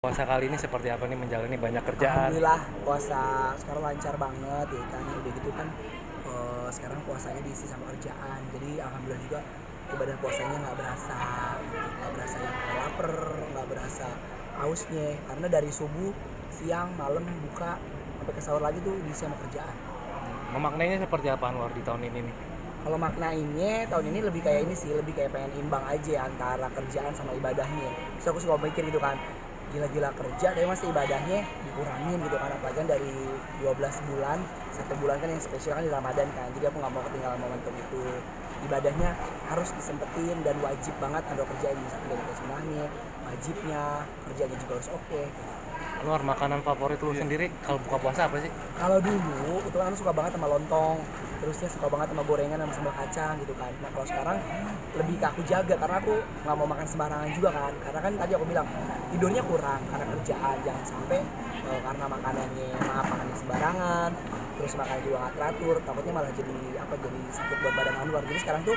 puasa kali ini seperti apa nih menjalani banyak kerjaan? Alhamdulillah puasa sekarang lancar banget ya kan. Udah gitu kan sekarang puasanya diisi sama kerjaan. Jadi alhamdulillah juga ibadah puasanya nggak berasa yang lapar, nggak berasa hausnya. Karena dari subuh, siang, malam buka sampai ke sahur lagi tuh diisi sama kerjaan. Memaknainya seperti apa Anwar di tahun ini nih? Kalau maknanya tahun ini lebih kayak ini sih, lebih kayak pengen imbang aja antara kerjaan sama ibadahnya. Terus aku suka mikir gitu kan, gila-gila kerja tapi masih ibadahnya dikurangin gitu kan, apalagi kan dari 12 bulan, 1 bulan kan yang spesial kan di Ramadan kan. Jadi aku nggak mau ketinggalan momentum itu. Ibadahnya harus disempetin dan wajib banget ada kerjaan misalkan dari sunnahnya, wajibnya, kerjanya juga harus oke. Anwar, makanan favorit lu sendiri kalau buka puasa apa sih? Kalau dulu itu kan suka banget sama lontong, terusnya suka banget sama gorengan sama sambal kacang gitu kan. Nah kalau sekarang lebih ke aku jaga karena aku nggak mau makan sembarangan juga kan. Karena kan tadi aku bilang tidurnya kurang karena kerjaan, jangan sampai karena makanannya sembarangan, terus makannya juga nggak teratur, takutnya malah jadi sakit buat badan Anwar. Jadi sekarang tuh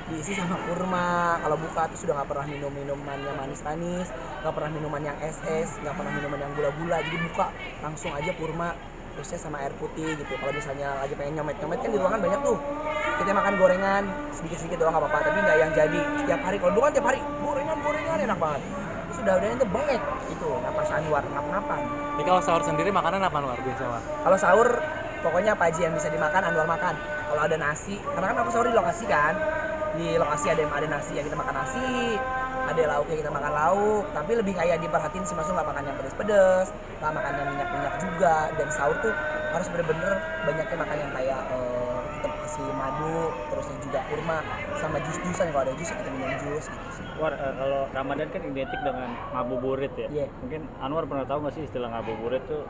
diisi sama kurma. Kalau buka tuh sudah nggak pernah minum minuman yang manis-manis, nggak pernah minuman yang es, nggak pernah minuman yang gula-gula. Jadi buka langsung aja kurma, terusnya sama air putih gitu. Kalau misalnya lagi pengen nyomet-nyomet kan di ruangan banyak tuh, kita makan gorengan sedikit-sedikit doang nggak apa-apa, tapi nggak yang jadi setiap hari. Kalau dulu kan tiap hari gorengan enak banget. Terus udah itu bengek itu napas Anwar, ngap-ngapan. Ini kalau sahur sendiri makanan apa Anwar biasa Anwar? Kalau sahur pokoknya apa aja yang bisa dimakan Anwar makan. Kalau ada nasi, karena kan aku sahur di lokasi kan, di lokasi ada nasi ya kita makan nasi, ada lauk ya kita makan lauk, tapi lebih kayak diperhatiin sih, maksudnya nggak makan yang pedes-pedes, nggak makan yang minyak-minyak juga. Dan sahur tuh harus bener-bener banyaknya makan yang kayak kita kasih madu, terusnya juga kurma sama jus-jusan. Kalau ada jus ya kita minum jus gitu sih. War, kalau Ramadan kan identik dengan ngabuburit ya. Iya. Mungkin Anwar pernah tahu nggak sih istilah ngabuburit tuh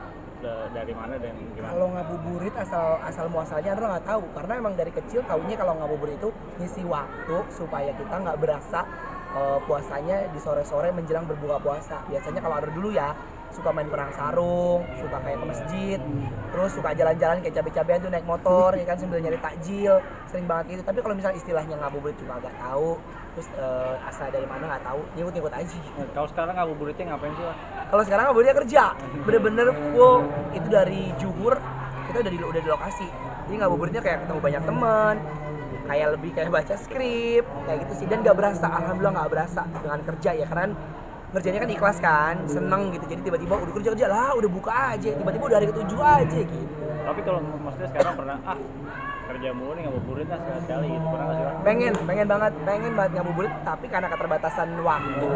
dari mana dan gimana? Kalau ngabuburit asal muasalnya Andra nggak tahu, karena emang dari kecil taunya kalau ngabuburit itu ngisi waktu supaya kita nggak berasa puasanya di sore-sore menjelang berbuka puasa. Biasanya kalau Andra dulu ya suka main perang sarung, suka kayak ke masjid, terus suka jalan-jalan kayak cabe-cabean tuh naik motor ya kan sambil nyari takjil, sering banget itu. Tapi kalau misalnya istilahnya ngabuburit juga nggak tahu, terus asal dari mana nggak tahu, ngikut-ngikut aja. Kalau sekarang ngabuburitnya ngapain sih, War? Kalau sekarang ngabuburitnya kerja, bener-bener full itu dari zuhur kita udah di lokasi. Jadi ngabuburitnya kayak ketemu banyak teman, kayak lebih kayak baca skrip kayak gitu sih. Dan nggak berasa, alhamdulillah nggak berasa dengan kerja ya, karena kerjanya kan ikhlas kan, seneng gitu. Jadi tiba-tiba udah kerja lah, udah buka aja, tiba-tiba udah hari ke-7 aja gitu. Tapi kalau maksudnya sekarang pernah kerja mulu nih ngabuburit lah sekali gitu, pernah nggak sih, War? pengen banget ngabuburit, tapi karena keterbatasan waktu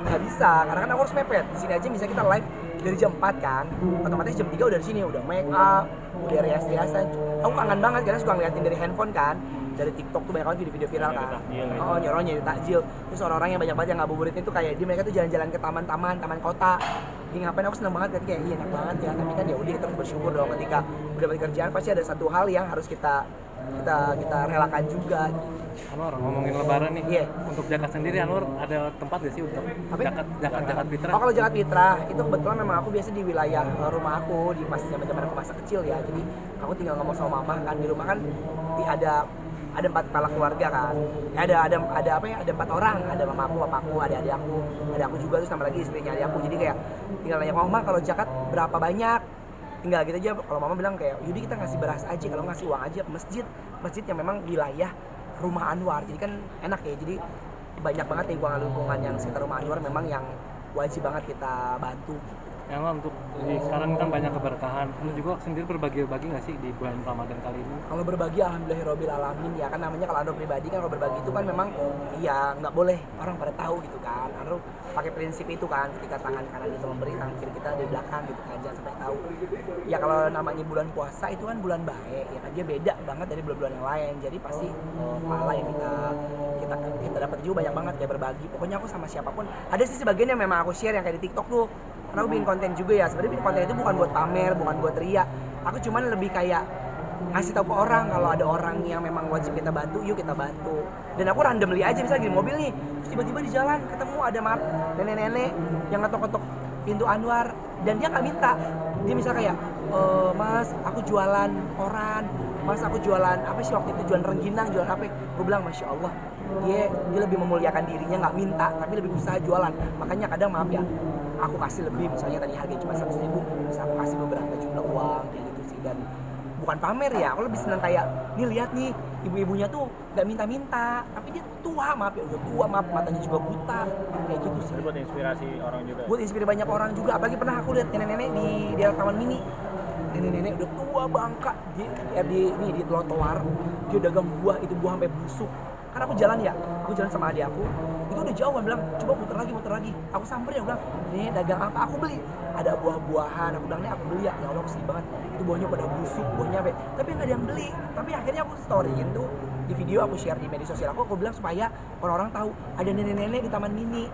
nggak bisa, karena kan aku harus mepet. Di sini aja misalnya kita live dari jam 4 kan, otomatis jam 3 udah di sini, udah make up, udah rias-riasan. Aku kangen banget karena suka ngeliatin dari handphone kan, dari TikTok tuh banyak banget video viral kan. Oh, nyuruhnya takjil. Terus orang-orang yang banyak banget yang ngabuburit itu kayak di mereka tuh jalan-jalan ke taman kota. Ini ngapain, aku seneng banget kan, kayak iya enak banget ya. Tapi kan ya udah, kita harus bersyukur dong, ketika udah dapat kerjaan pasti ada satu hal yang harus kita relakan juga. Anwar, ngomongin lebaran nih. Iya. Untuk zakat sendiri Anwar ada tempat nggak sih untuk zakat fitrah? Oh, kalau zakat fitrah itu kebetulan memang aku biasa di wilayah rumah aku, di pas zaman aku masa kecil ya. Jadi aku tinggal ngomong sama mama kan, di rumah kan ada 4 kepala keluarga kan. Ada 4 orang, ada mamaku, papaku, ada aku juga, terus tambah lagi istrinya adik aku. Jadi kayak tinggal nanya mama, kalau zakat berapa banyak? Tinggal gitu aja. Kalau mama bilang kayak yaudah kita ngasih beras aja, kalau ngasih uang aja ke masjid yang memang wilayah rumah Anwar. Jadi kan enak ya, jadi banyak banget lingkungan yang sekitar rumah Anwar memang yang wajib banget kita bantu. Ya Anwar, untuk sekarang kan banyak keberkahan. Lu juga sendiri berbagi nggak sih di bulan Ramadan kali ini? Kalau berbagi alhamdulillahirabbil alamin ya kan, namanya kalau Andro pribadi kan, kalau berbagi itu kan memang ya nggak boleh orang pada tahu gitu kan. Andro pakai prinsip itu kan, ketika tangan kanan itu memberi, tangan kiri kita di belakang gitu kan, jangan sampai tahu. Ya kalau namanya bulan puasa itu kan bulan baik ya kan, dia beda banget dari bulan-bulan yang lain. Jadi pasti pahala yang kita dapat juga banyak banget ya berbagi. Pokoknya aku sama siapapun, ada sih sebagian yang memang aku share yang kayak di TikTok tuh. Karena aku bikin konten juga ya, sebenarnya bikin konten itu bukan buat pamer, bukan buat ria. Aku cuman lebih kayak ngasih tahu ke orang kalau ada orang yang memang wajib kita bantu, yuk kita bantu. Dan aku randomly aja, misalnya di mobil nih, terus tiba-tiba di jalan ketemu ada nenek-nenek yang ngetok-ngetok pintu Anwar dan dia nggak minta. Dia misalnya kayak, mas aku jualan koran, mas aku jualan apa sih waktu itu, jualan rengginang, jualan apa? Gue bilang masya Allah, dia lebih memuliakan dirinya, nggak minta tapi lebih usaha jualan. Makanya kadang maaf ya, aku kasih lebih, misalnya tadi harganya cuma 100.000, bisa aku kasih beberapa jumlah uang kayak gitu sih. Dan bukan pamer ya, aku lebih senang kayak nih lihat nih ibu-ibunya tuh nggak minta-minta, tapi dia tua, maaf ya, udah tua, maaf, matanya juga buta kayak gitu sih. Itu buat inspirasi orang juga. Buat inspirasi banyak orang juga, apalagi pernah aku lihat nenek-nenek di daerah Taman Mini, nenek-nenek udah tua bangka di trotoar, dia dagang buah, itu buah sampai busuk. Kan aku jalan sama adik aku, itu udah jauh, kan bilang coba muter lagi, aku samperin, aku bilang nih dagang apa, aku beli, ada buah-buahan, aku bilang nih aku beli ya Allah aku sedih banget, itu buahnya pada busuk, buahnya tapi nggak ada yang beli. Tapi akhirnya aku storyin tuh di video, aku share di media sosial aku bilang supaya orang-orang tahu ada nenek-nenek di Taman Mini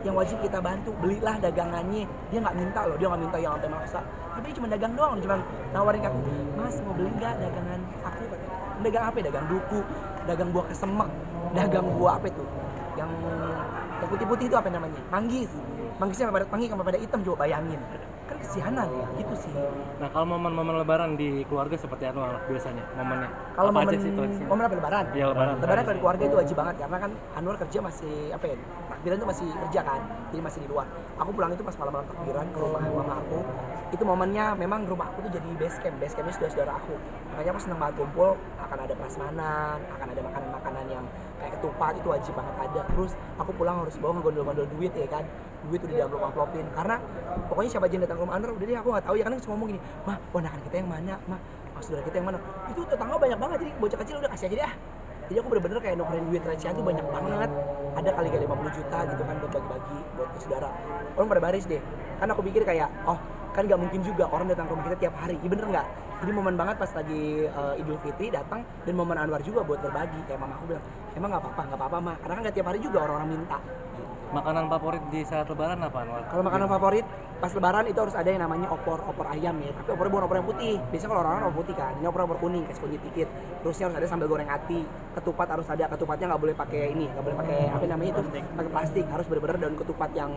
yang wajib kita bantu, belilah dagangannya. Dia nggak minta loh, dia nggak minta yang sampai maksa, tapi dia cuma dagang doang, cuma nawarin ke aku, mas mau beli nggak dagangan aku, katanya. Dagang apa ya? Dagang duku, dagang buah kesemek, dagang buah apa itu yang putih-putih itu apa namanya, manggisnya pada pangi sama pada hitam, coba bayangin, kan kesianan ya gitu sih. Nah, kalau momen-momen lebaran di keluarga seperti apa biasanya momennya? Kalau apa momen aja sih tradisinya? momen apa, lebaran? Iya, lebaran. Lebaran kalau di keluarga itu wajib banget, karena kan Anwar kerja masih apa ya, takbiran itu masih kerja kan, jadi masih di luar. Aku pulang itu pas malam-malam takbiran ke rumah mama aku. Itu momennya memang rumah aku tuh jadi base campnya saudara-saudara aku. Makanya aku seneng banget kumpul, akan ada prasmanan, akan ada makanan-makanan yang kayak ketupat, itu wajib banget ada. Terus aku pulang harus bawa ngegondol-gondol duit ya kan, duit udah diamplop-amplopin, karena pokoknya siapa aja yang datang ke rumah Anwar, udah deh aku nggak tahu ya, karena cuma ngomong gini, mah ponakan kita yang mana, mah saudara kita yang mana, itu tetangga banyak banget, jadi bocah kecil udah kasih aja deh. Jadi aku bener-bener kayak nukerin duit recehan tuh banyak banget, ada kali 50 juta gitu kan buat bagi-bagi buat ke saudara. Orang pada baris deh, kan aku pikir kayak oh kan nggak mungkin juga orang datang ke rumah kita tiap hari, iya bener nggak? Jadi momen banget pas lagi Idul Fitri datang, dan momen Anwar juga buat berbagi. Kayak mama aku bilang, emang nggak apa-apa mah, karena kan nggak tiap hari juga orang-orang minta. Makanan favorit di saat lebaran apa, Anwar? Kalau makanan favorit pas lebaran itu harus ada yang namanya opor ayam ya, tapi opornya bukan opor yang putih. Biasanya kalau orang-orang opor putih kan, ini opor kuning, kasih kunyit dikit. Terusnya harus ada sambal goreng ati, ketupat harus ada, ketupatnya nggak boleh pakai ini, nggak boleh pakai apa namanya itu, pakai plastik, harus bener-bener daun ketupat yang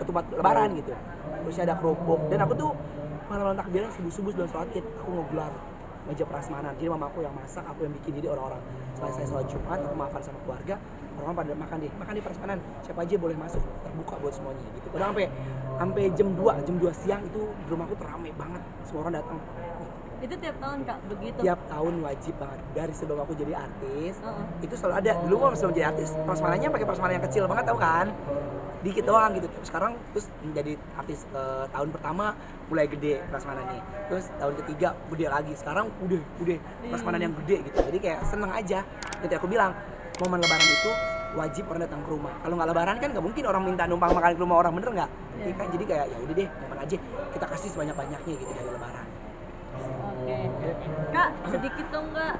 ketupat lebaran gitu. Terusnya ada kerupuk, dan aku tuh malam takbiran subuh sebelum sholat id aku ngegelar meja prasmanan. Jadi mama aku yang masak, aku yang bikin. Jadi orang-orang setelah saya sholat Jumat, aku maafan sama keluarga, orang pada makan di prasmanan, siapa aja boleh masuk, terbuka buat semuanya gitu. Padahal sampai jam 2 siang itu di rumah aku teramai banget, semua orang datang. Itu tiap tahun Kak begitu? Tiap tahun wajib banget, dari sebelum aku jadi artis itu selalu ada. Dulu mah sebelum jadi artis prasmanannya pakai prasmanan yang kecil banget, tau kan, dikit doang gitu. Sekarang terus menjadi artis tahun pertama mulai gede prasmanannya, terus tahun ketiga gede lagi, sekarang udah prasmanan yang gede gitu. Jadi kayak seneng aja. Nanti aku bilang momen lebaran itu wajib orang datang ke rumah. Kalau nggak lebaran kan nggak mungkin orang minta numpang makan ke rumah orang, bener nggak? Jadi kayak ya udah deh, momen aja kita kasih sebanyak-banyaknya gitu dari lebaran. Oke. Kak sedikit dong Kak,